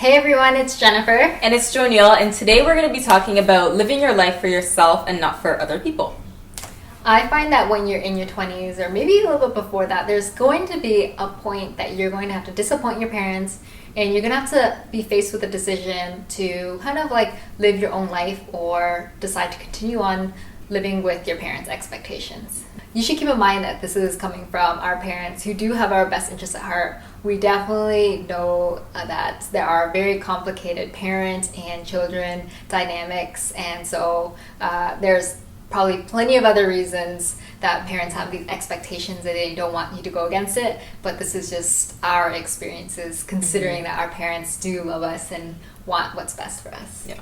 Hey everyone, it's Jennifer. And it's Jonille, and today we're going to be talking about living your life for yourself and not for other people. I find that when you're in your 20s, or maybe a little bit before that, there's going to be a point that you're going to have to disappoint your parents, and you're going to have to be faced with a decision to kind of like live your own life or decide to continue on living with your parents' expectations. You should keep in mind that this is coming from our parents who do have our best interests at heart. We definitely know that there are very complicated parent and children dynamics, and so there's probably plenty of other reasons that parents have these expectations that they don't want you to go against it, but this is just our experiences considering that our parents do love us and want what's best for us. Yeah.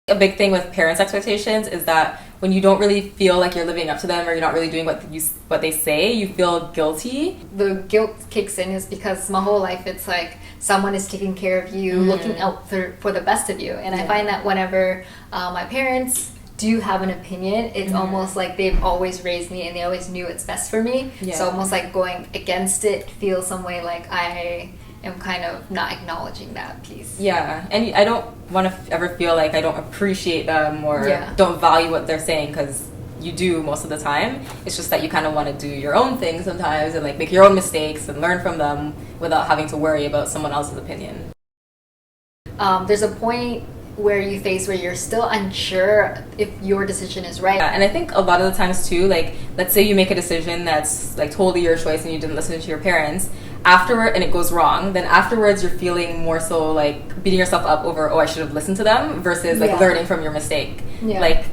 A big thing with parents' expectations is that when you don't really feel like you're living up to them or you're not really doing what they say, you feel guilty. The guilt kicks in is because my whole life it's like someone is taking care of you, looking out for the best of you. And I find that whenever my parents do have an opinion, it's almost like they've always raised me and they always knew what's best for me. Yeah. So almost like going against it feels some way like I am kind of not acknowledging that piece. Yeah, and I don't want to ever feel like I don't appreciate them or don't value what they're saying, because you do most of the time. It's just that you kind of want to do your own thing sometimes and like make your own mistakes and learn from them without having to worry about someone else's opinion. There's a point where you're still unsure if your decision is right. Yeah, and I think a lot of the times too, like let's say you make a decision that's like totally your choice and you didn't listen to your parents afterward and it goes wrong, then afterwards you're feeling more so like beating yourself up over, oh, I should have listened to them, versus like learning from your mistake. Like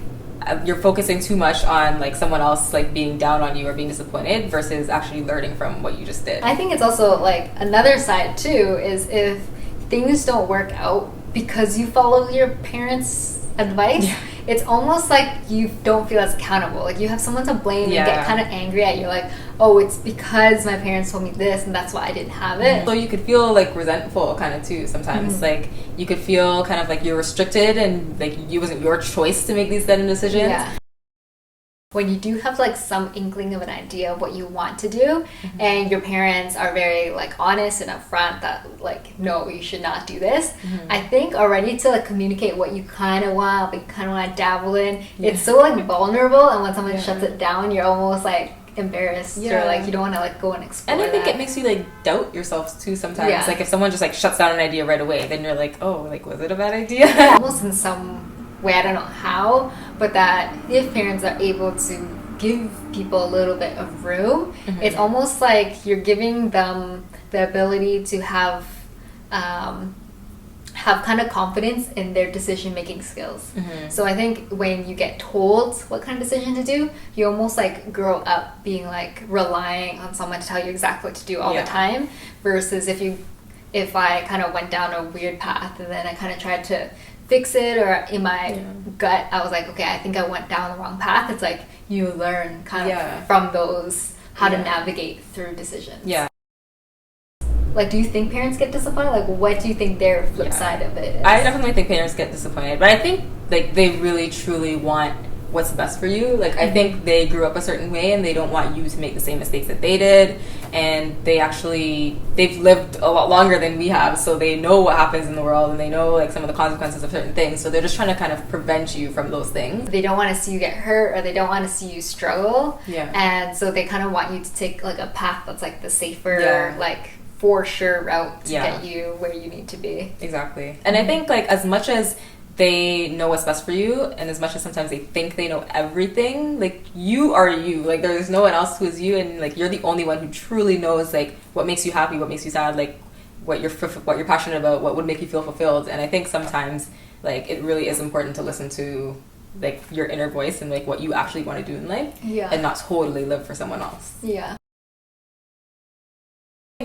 you're focusing too much on like someone else like being down on you or being disappointed versus actually learning from what you just did. I think it's also like another side too is if things don't work out because you follow your parents' advice, it's almost like you don't feel as accountable. Like you have someone to blame and get kind of angry at you, like, oh, it's because my parents told me this and that's why I didn't have it. So you could feel like resentful kind of too sometimes. Like you could feel kind of like you're restricted and like it wasn't your choice to make these certain decisions. Yeah. When you do have like some inkling of an idea of what you want to do and your parents are very like honest and upfront that like, no, you should not do this, I think already to like communicate what you kind of want, but you kind of want to dabble in, it's so like vulnerable, and when someone shuts it down you're almost like embarrassed or like you don't want to like go and explore. And I think it makes you like doubt yourself too sometimes. Like if someone just like shuts down an idea right away, then you're like, oh, like was it a bad idea? Almost in some way, I don't know how, but that if parents are able to give people a little bit of room, it's almost like you're giving them the ability to have kind of confidence in their decision-making skills. So I think when you get told what kind of decision to do, you almost like grow up being like relying on someone to tell you exactly what to do all the time, versus if I kind of went down a weird path and then I kind of tried to fix it, or in my gut I was like, okay, I think I went down the wrong path. It's like you learn kind of from those how to navigate through decisions. Like, do you think parents get disappointed? Like, what do you think their flip side of it is? I definitely think parents get disappointed, but I think like they really truly want what's best for you. Like I think they grew up a certain way and they don't want you to make the same mistakes that they did, and they've lived a lot longer than we have, so they know what happens in the world and they know like some of the consequences of certain things, so they're just trying to kind of prevent you from those things. They don't want to see you get hurt, or they don't want to see you struggle, and so they kind of want you to take like a path that's like the safer like for sure route to get you where you need to be. Exactly. And I think like as much as they know what's best for you, and as much as sometimes they think they know everything, like you are you, like there's no one else who is you, and like you're the only one who truly knows like what makes you happy, what makes you sad, like what you're passionate about, what would make you feel fulfilled. And I think sometimes like it really is important to listen to like your inner voice and like what you actually want to do in life, and not totally live for someone else.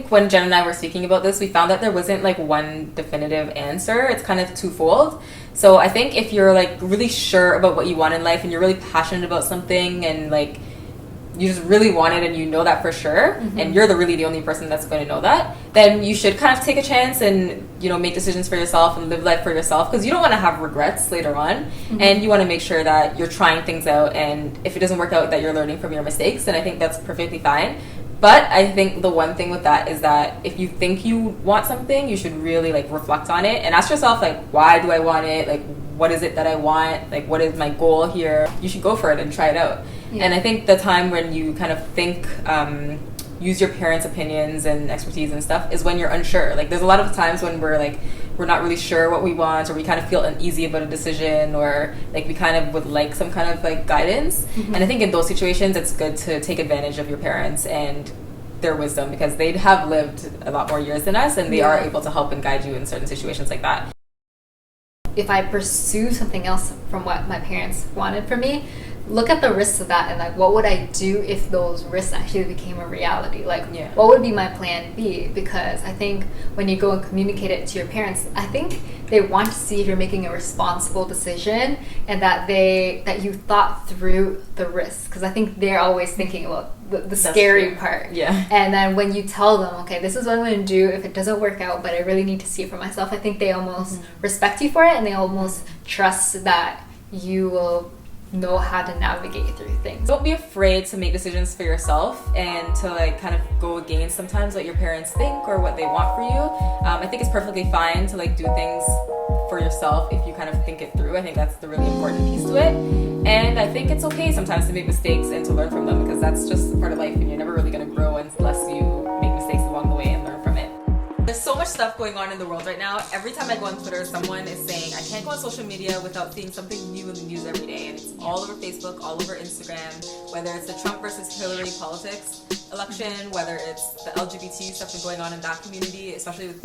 When Jen and I were speaking about this, we found that there wasn't like one definitive answer. It's kind of twofold. So I think if you're like really sure about what you want in life and you're really passionate about something and like you just really want it and you know that for sure, and you're really the only person that's going to know that, then you should kind of take a chance and, you know, make decisions for yourself and live life for yourself, because you don't want to have regrets later on, and you want to make sure that you're trying things out, and if it doesn't work out that you're learning from your mistakes, and I think that's perfectly fine. But I think the one thing with that is that if you think you want something, you should really like reflect on it and ask yourself like, why do I want it? Like, what is it that I want? Like, what is my goal here? You should go for it and try it out. Yeah. And I think the time when you kind of think, use your parents' opinions and expertise and stuff is when you're unsure. Like, there's a lot of times when we're not really sure what we want, or we kind of feel uneasy about a decision, or like we kind of would like some kind of like guidance. And I think in those situations it's good to take advantage of your parents and their wisdom, because they have lived a lot more years than us, and they are able to help and guide you in certain situations like that. If I pursue something else from what my parents wanted for me, look at the risks of that, and like, what would I do if those risks actually became a reality? Like, what would be my plan B? Because I think when you go and communicate it to your parents, I think they want to see if you're making a responsible decision, and that you thought through the risks. Because I think they're always thinking about the scary part. Yeah. And then when you tell them, okay, this is what I'm going to do if it doesn't work out, but I really need to see it for myself, I think they almost respect you for it, and they almost trust that you will know how to navigate through things. Don't be afraid to make decisions for yourself and to like kind of go against sometimes what your parents think or what they want for you. I think it's perfectly fine to like do things for yourself if you kind of think it through. I think that's the really important piece to it. And I think it's okay sometimes to make mistakes and to learn from them, because that's just part of life, and you're never really going to grow unless you make mistakes along the way and learn from it. There's so much stuff going on in the world right now. Every time I go on Twitter, someone is saying, I can't go on social media without seeing something new in the news every day. And it's all over Facebook, all over Instagram, whether it's the Trump versus Hillary politics election, whether it's the LGBT stuff that's going on in that community, especially with